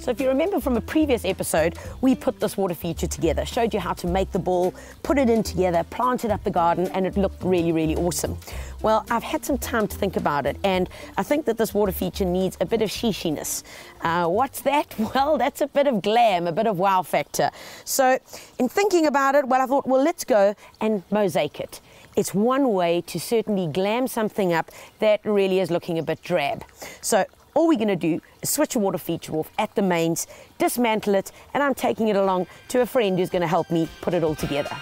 So if you remember from a previous episode, we put this water feature together, showed you how to make the ball, put it in together, planted up the garden, and it looked really, really awesome. Well, I've had some time to think about it, and I think that this water feature needs a bit of shishiness. What's that? Well, that's a bit of glam, a bit of wow factor. So in thinking about it, well, I thought, well, let's go and mosaic it. It's one way to certainly glam something up that really is looking a bit drab. So all we're going to do is switch the water feature off at the mains, dismantle it, and I'm taking it along to a friend who's going to help me put it all together.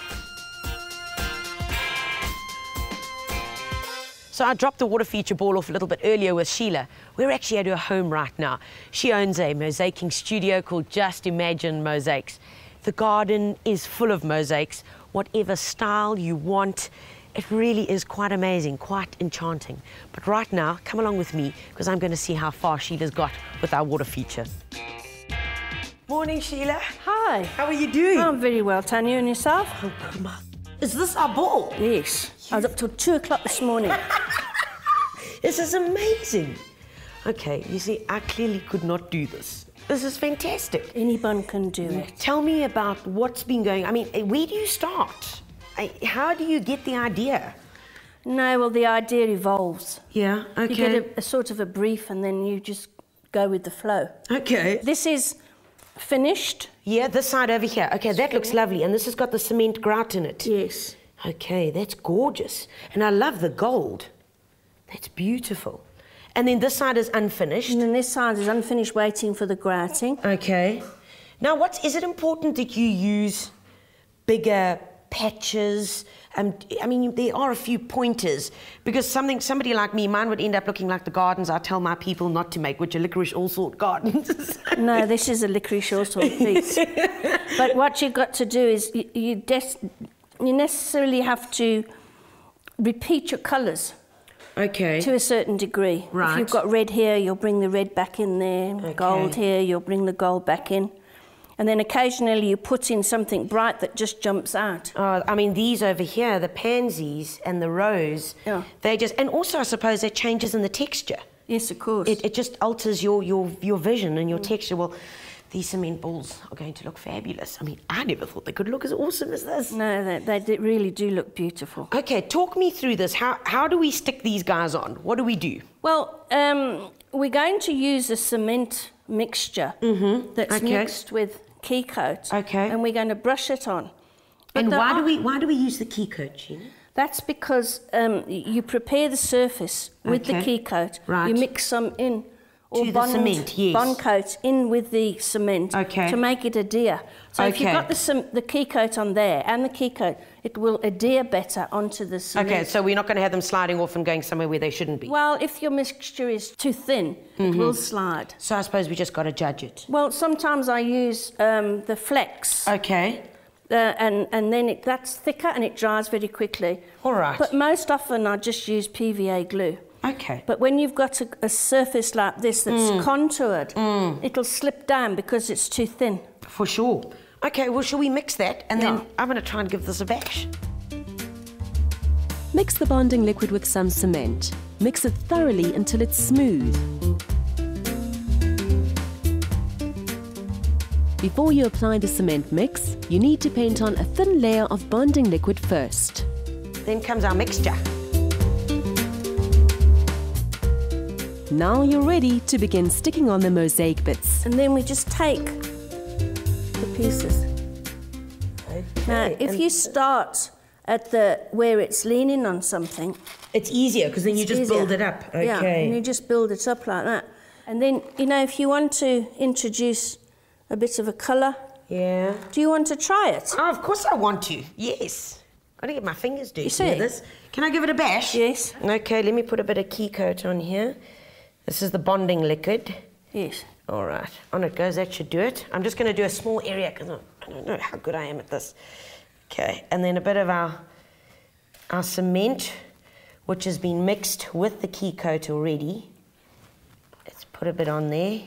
So I dropped the water feature ball off a little bit earlier with Sheila. We're actually at her home right now. She owns a mosaicing studio called Just Imagine Mosaics. The garden is full of mosaics, whatever style you want. It really is quite amazing, quite enchanting. But right now, come along with me, because I'm going to see how far Sheila's got with our water feature. Morning, Sheila. Hi. How are you doing? I'm very well, Tanya, and yourself? Oh, come on. Is this our ball? Yes. I was up till 2 o'clock this morning. This is amazing. Okay, you see, I clearly could not do this. This is fantastic. Anyone can do it. Tell me about what's been going on. I mean, where do you start? How do you get the idea? No, well, the idea evolves. Yeah, okay. You get a sort of a brief and then you just go with the flow. Okay. This is finished. Yeah, this side over here. Okay, that looks lovely. And this has got the cement grout in it. Yes. Okay, that's gorgeous. And I love the gold. That's beautiful. And then this side is unfinished. And then this side is unfinished, waiting for the grouting. Okay. Now, is it important that you use bigger patches? I mean, there are a few pointers, because somebody like me, mine would end up looking like the gardens I tell my people not to make, which are licorice all-sort gardens. No, this is a licorice all-sort piece. But what you've got to do is you necessarily have to repeat your colours. Okay. To a certain degree. Right. If you've got red here, you'll bring the red back in there. Okay. Gold here, you'll bring the gold back in. And then occasionally you put in something bright that just jumps out. I mean, these over here, the pansies and the rose, they just, and also I suppose that changes in the texture. Yes, of course. It just alters your vision and your texture. Well, these cement balls are going to look fabulous. I mean, I never thought they could look as awesome as this. No, they really do look beautiful. Okay, talk me through this. How do we stick these guys on? What do we do? Well, we're going to use a cement mixture that's mixed with key coat. Okay. And we're going to brush it on. And why do we use the key coat, Gina? That's because you prepare the surface with the key coat. Right. You mix some in. Or the cement, yes. Bond coat in with the cement to make it adhere. So if you've got the key coat on there and the key coat, it will adhere better onto the cement. Okay, so we're not going to have them sliding off and going somewhere where they shouldn't be. Well, if your mixture is too thin, it will slide. So I suppose we just got to judge it. Well, sometimes I use the flex. Okay. And then that's thicker and it dries very quickly. All right. But most often I just use PVA glue. Okay. But when you've got a surface like this that's contoured, it'll slip down because it's too thin. For sure. Okay, well, shall we mix that? And then I'm going to try and give this a bash. Mix the bonding liquid with some cement. Mix it thoroughly until it's smooth. Before you apply the cement mix, you need to paint on a thin layer of bonding liquid first. Then comes our mixture. Now you're ready to begin sticking on the mosaic bits. And then we just take the pieces. Okay. Now, if you start at where it's leaning on something, it's easier because then you just build it up. Okay. Yeah, and you just build it up like that. And then, you know, if you want to introduce a bit of a colour, do you want to try it? Oh, of course I want to. Yes. Got to get my fingers dirty. You see this? Can I give it a bash? Yes. Okay, let me put a bit of key coat on here. This is the bonding liquid. Yes. All right, on it goes. That should do it. I'm just going to do a small area because I don't know how good I am at this. Okay, and then a bit of our cement, which has been mixed with the key coat already. Let's put a bit on there.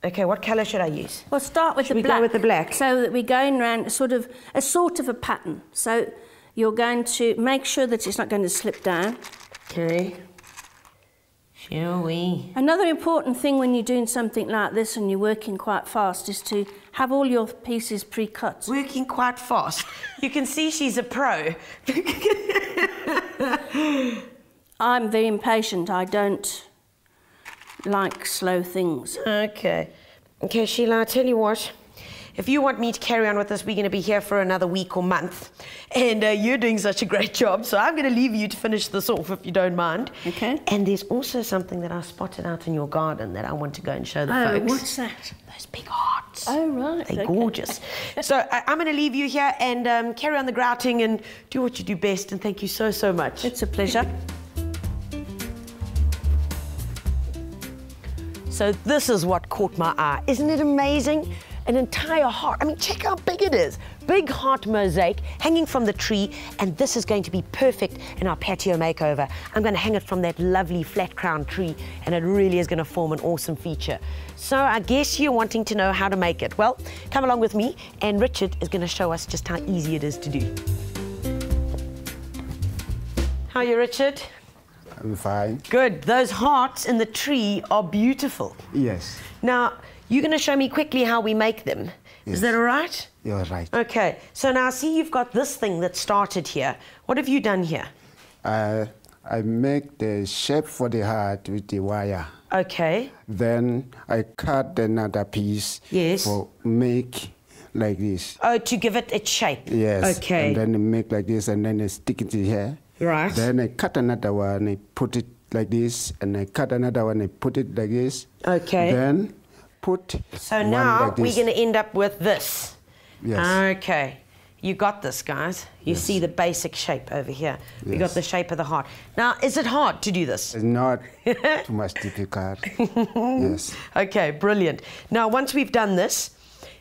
Okay, what colour should I use? Well, start with the black. Go with the black? So that we're going around a sort of a pattern. So you're going to make sure that it's not going to slip down. Okay. Shall we? Another important thing when you're doing something like this and you're working quite fast is to have all your pieces pre-cut. Working quite fast. You can see she's a pro. I'm very impatient. I don't like slow things. Okay. Okay, Sheila, I tell you what. If you want me to carry on with this, we're going to be here for another week or month. And you're doing such a great job, so I'm going to leave you to finish this off, if you don't mind. Okay. And there's also something that I spotted out in your garden that I want to go and show the folks. Oh, what's that? Those big hearts. Oh, right. They're okay. gorgeous. So I'm going to leave you here and carry on the grouting and do what you do best. And thank you so, so much. It's a pleasure. So this is what caught my eye. Isn't it amazing? An entire heart. I mean, check how big it is. Big heart mosaic hanging from the tree, and this is going to be perfect in our patio makeover. I'm going to hang it from that lovely flat crown tree, and it really is going to form an awesome feature. So I guess you're wanting to know how to make it. Well, come along with me, and Richard is going to show us just how easy it is to do. How are you, Richard? I'm fine. Good. Those hearts in the tree are beautiful. Yes. Now, you're going to show me quickly how we make them. Yes. Is that all right? You're right. Okay. So now, see, you've got this thing that started here. What have you done here? I make the shape for the heart with the wire. Okay. Then I cut another piece. Yes. For make like this. Oh, to give it its shape. Yes. Okay. And then I make like this, and then I stick it here. Right. Then I cut another one, I put it like this, and I cut another one, I put it like this. Okay. Then put So one now like this. we're going to end up with this. Yes. Okay. You got this, guys. You see the basic shape over here. We got Yes. the shape of the heart. Now, is it hard to do this? It's not too much difficult. Yes. Okay, brilliant. Now, once we've done this,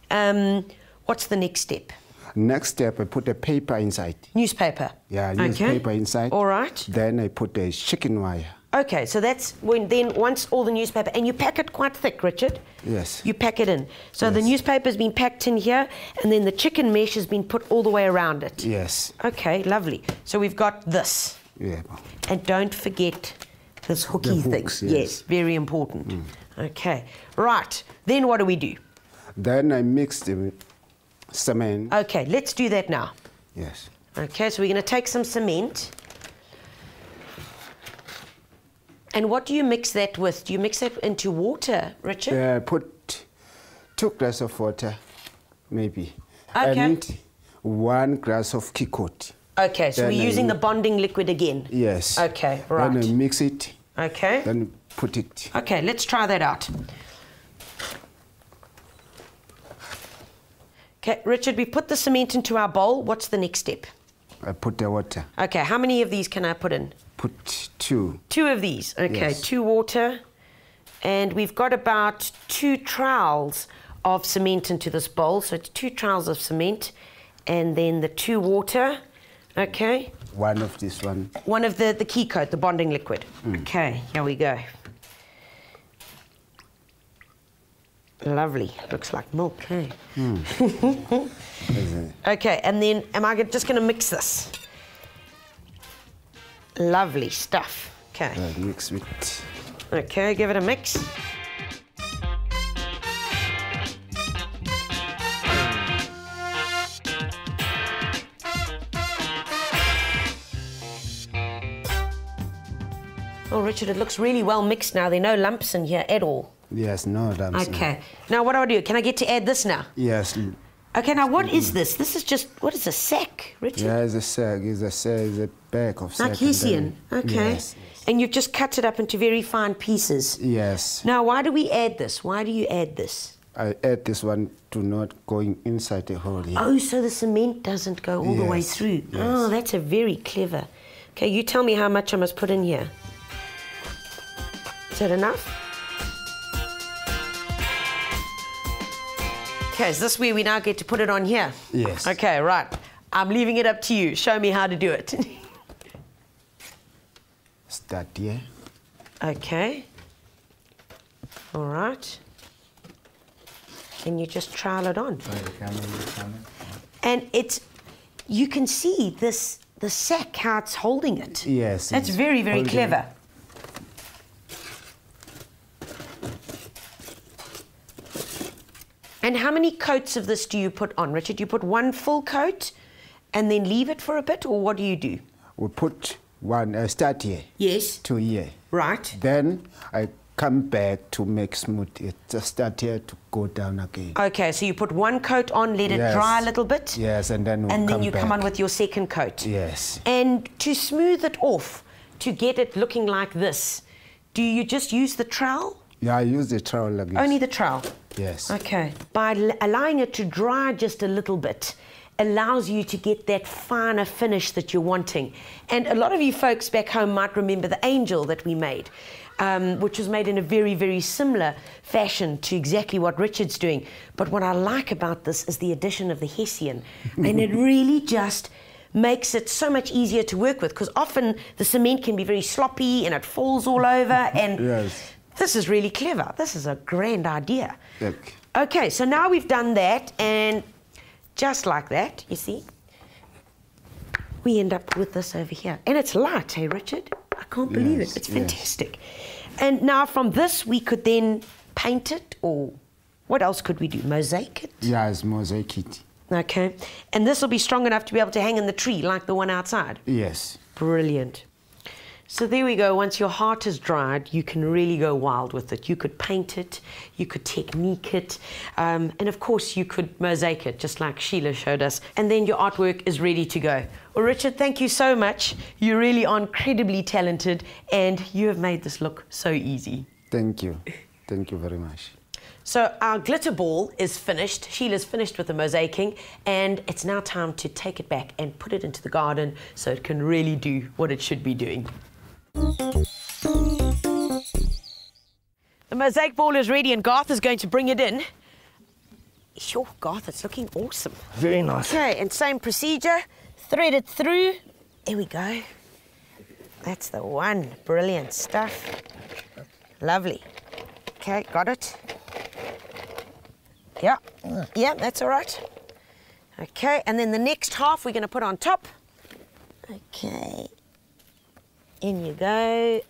what's the next step? Next step, I put the paper inside. Newspaper. Yeah, Okay. newspaper inside. All right. Then I put the chicken wire. Okay, so that's when then once all the newspaper, and you pack it quite thick, Richard. Yes. You pack it in. So the Yes. newspaper's been packed in here, and then the chicken mesh has been put all the way around it. Yes. Okay, lovely. So we've got this. Yeah. And don't forget this hooky hooks, thing. yes. Very important. Okay, right. Then what do we do? Then I mix the cement. Okay, let's do that now. Yes. Okay, so we're going to take some cement. And what do you mix that with? Do you mix that into water, Richard? Put 2 glasses of water, maybe. Okay. And 1 glass of kikot. Okay, so Then we're using I- the bonding liquid again. Yes. Okay, Then I right. mix it. Okay. Then put it. Okay, let's try that out. Okay, Richard, we put the cement into our bowl. What's the next step? I put the water. Okay, how many of these can I put in? Put 2. 2 of these. Okay, Yes. 2 water. And we've got about 2 trowels of cement into this bowl. So it's 2 trowels of cement. And then the 2 water. Okay. 1 of this one. 1 of the key coat, the bonding liquid. Okay, here we go. Lovely. Looks like milk, hey? Okay, and then am I just going to mix this? Lovely stuff. Okay. Mix with. Okay, give it a mix. Oh, Richard, it looks really well mixed now. There are no lumps in here at all. Yes, no lumps. Okay. Now, what do I do? Can I get to add this now? Yes. Okay, now what is this? This is just, what is a sack, Richard? Yeah, it's a sack. It's a bag of sack. Like hessian. Okay. Yes. And you've just cut it up into very fine pieces. Yes. Now, why do we add this? Why do you add this? I add this one to not going inside the hole here. Oh, so the cement doesn't go all the way Yes, through. yes. Oh, that's a very clever. Okay, you tell me how much I must put in here. Is that enough? Okay, is this where we now get to put it on here? Yes. Okay, right. I'm leaving it up to you. Show me how to do it. Start here. Okay. All right. And you just trowel it on. And it's, you can see this, the sack, how it's holding it. Yes. That's it's very, very holding clever. And how many coats of this do you put on, Richard? You put one full coat and then leave it for a bit, or what do you do? We put one, start here. Yes. To here. Right. Then I come back to make smooth it. Just start here to go down again. Okay, so you put one coat on, let it dry a little bit. Yes, and then you come on with your second coat. Yes. And to smooth it off, to get it looking like this, do you just use the trowel? Yeah, I use the trowel like this. Only the trowel? Yes. Okay. By allowing it to dry just a little bit, allows you to get that finer finish that you're wanting. And a lot of you folks back home might remember the angel that we made, which was made in a very, very similar fashion to exactly what Richard's doing. But what I like about this is the addition of the Hessian. And it really just makes it so much easier to work with, because often the cement can be very sloppy and it falls all over. And yes. This is really clever. This is a grand idea. Look. Okay, so now we've done that, and just like that, you see, we end up with this over here. And it's light, hey, Richard? I can't believe it. It's fantastic. And now from this, we could then paint it, or what else could we do? Mosaic it? Yes, mosaic it. Okay. And this will be strong enough to be able to hang in the tree like the one outside? Yes. Brilliant. So there we go. Once your heart is dried, you can really go wild with it. You could paint it, you could technique it, and of course you could mosaic it, just like Sheila showed us. And then your artwork is ready to go. Well, Richard, thank you so much. You really are incredibly talented, and you have made this look so easy. Thank you. Thank you very much. So our glitter ball is finished. Sheila's finished with the mosaicing, and it's now time to take it back and put it into the garden so it can really do what it should be doing. The mosaic ball is ready, and Garth is going to bring it in. Sure, Garth, it's looking awesome. Very nice. Okay, and same procedure. Thread it through. There we go. That's the one. Brilliant stuff. Lovely. Okay, got it. Yeah, yeah, that's all right. Okay, and then the next half we're going to put on top. Okay. In you go.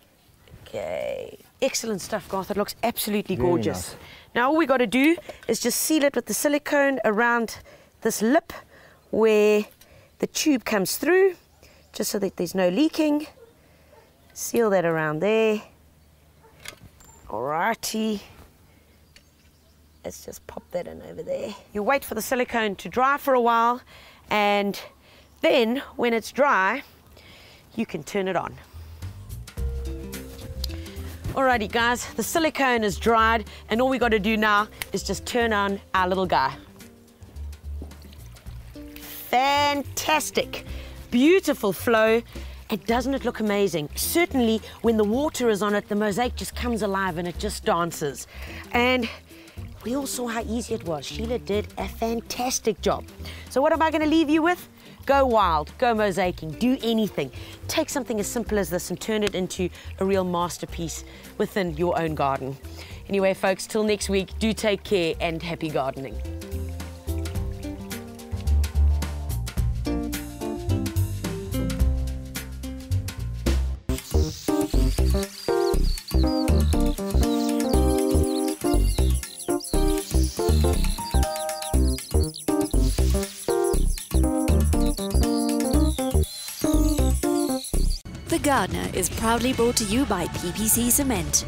Okay. Excellent stuff, Garth. It looks absolutely gorgeous. Nice. Now all we got to do is just seal it with the silicone around this lip where the tube comes through, just so that there's no leaking. Seal that around there. Alrighty. Let's just pop that in over there. You wait for the silicone to dry for a while, and then when it's dry, you can turn it on. Alrighty guys, the silicone is dried, and all we got to do now is just turn on our little guy. Fantastic, beautiful flow, and doesn't it look amazing? Certainly when the water is on it, the mosaic just comes alive and it just dances. And we all saw how easy it was. Sheila did a fantastic job. So what am I going to leave you with? Go wild, go mosaicing, do anything. Take something as simple as this and turn it into a real masterpiece within your own garden. Anyway, folks, till next week, do take care and happy gardening. The Gardener is proudly brought to you by PPC Cement.